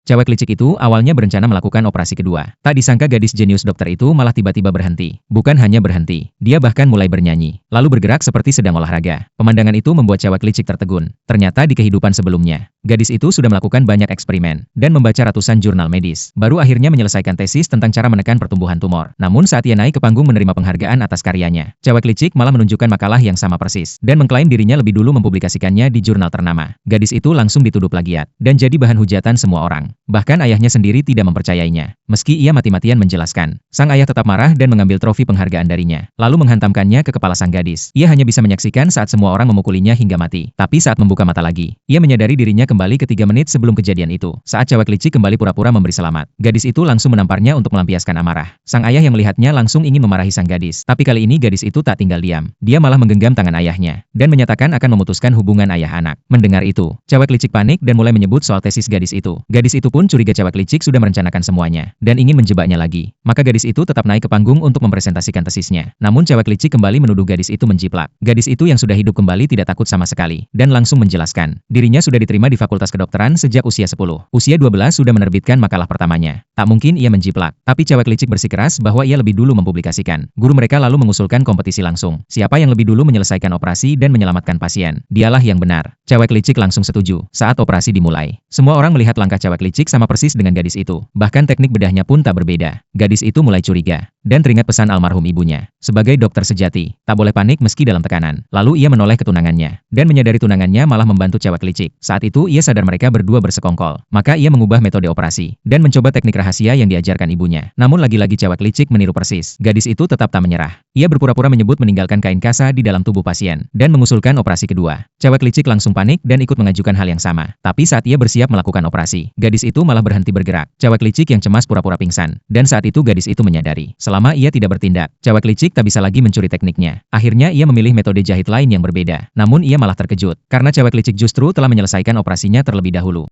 Cewek licik itu awalnya berencana melakukan operasi kedua. Tak disangka gadis jenius dokter itu malah tiba-tiba berhenti. Bukan hanya berhenti, dia bahkan mulai bernyanyi, lalu bergerak seperti sedang olahraga. Pemandangan itu membuat cewek licik tertegun. Ternyata di kehidupan sebelumnya, gadis itu sudah melakukan banyak eksperimen dan membaca ratusan jurnal medis. Baru akhirnya menyelesaikan tesis tentang cara menekan pertumbuhan tumor. Namun saat ia naik ke panggung menerima penghargaan atas karyanya, cewek licik malah menunjukkan makalah yang sama persis dan mengklaim dirinya lebih dulu mempublikasikannya di jurnal ternama. Gadis itu langsung dituduh plagiat dan jadi bahan hujatan semua orang. Bahkan ayahnya sendiri tidak mempercayainya. Meski ia mati-matian menjelaskan, sang ayah tetap marah dan mengambil trofi penghargaan darinya, lalu menghantamkannya ke kepala sang gadis. Ia hanya bisa menyaksikan saat semua orang memukulinya hingga mati. Tapi saat membuka mata lagi, ia menyadari dirinya kembali ke 3 menit sebelum kejadian itu. Saat cewek licik kembali pura-pura memberi selamat, gadis itu langsung menamparnya untuk melampiaskan amarah. Sang ayah yang melihatnya langsung ingin memarahi sang gadis. Tapi kali ini gadis itu tak tinggal diam. Dia malah menggenggam tangan ayahnya dan menyatakan akan memutuskan hubungan ayah anak. Mendengar itu, cewek licik panik dan mulai menyebut soal tesis gadis itu. Gadis itu pun curiga cewek licik sudah merencanakan semuanya dan ingin menjebaknya lagi. Maka gadis itu tetap naik ke panggung untuk mempresentasikan tesisnya. Namun cewek licik kembali menuduh gadis itu menjiplak. Gadis itu yang sudah hidup kembali tidak takut sama sekali dan langsung menjelaskan dirinya sudah diterima di Fakultas Kedokteran sejak usia 10. Usia 12 sudah menerbitkan makalah pertamanya. Tak mungkin ia menjiplak. Tapi cewek licik bersikeras bahwa ia lebih dulu mempublikasikan. Guru mereka lalu mengusulkan kompetisi langsung. Siapa yang lebih dulu menyelesaikan operasi dan menyelamatkan pasien, dialah yang benar. Cewek licik langsung setuju. Saat operasi dimulai, semua orang melihat langkah cewek licik sama persis dengan gadis itu. Bahkan teknik bedahnya pun tak berbeda. Gadis itu mulai curiga dan teringat pesan almarhum ibunya. Sebagai dokter sejati, tak boleh panik meski dalam tekanan. Lalu ia menoleh ke tunangannya dan menyadari tunangannya malah membantu cewek licik. Saat itu ia sadar mereka berdua bersekongkol. Maka ia mengubah metode operasi dan mencoba teknik rahasia yang diajarkan ibunya. Namun lagi-lagi cewek licik meniru persis. Gadis itu tetap tak menyerah. Ia berpura-pura menyebut meninggalkan kain kasa di dalam tubuh pasien dan mengusulkan operasi kedua. Cewek licik langsung panik dan ikut mengajukan hal yang sama. Tapi saat ia bersiap melakukan operasi, gadis itu malah berhenti bergerak. Cewek licik yang cemas pura-pura pingsan. Dan saat itu gadis itu menyadari, selama ia tidak bertindak, cewek licik tak bisa lagi mencuri tekniknya. Akhirnya ia memilih metode jahit lain yang berbeda. Namun ia malah terkejut, karena cewek licik justru telah menyelesaikan operasinya terlebih dahulu.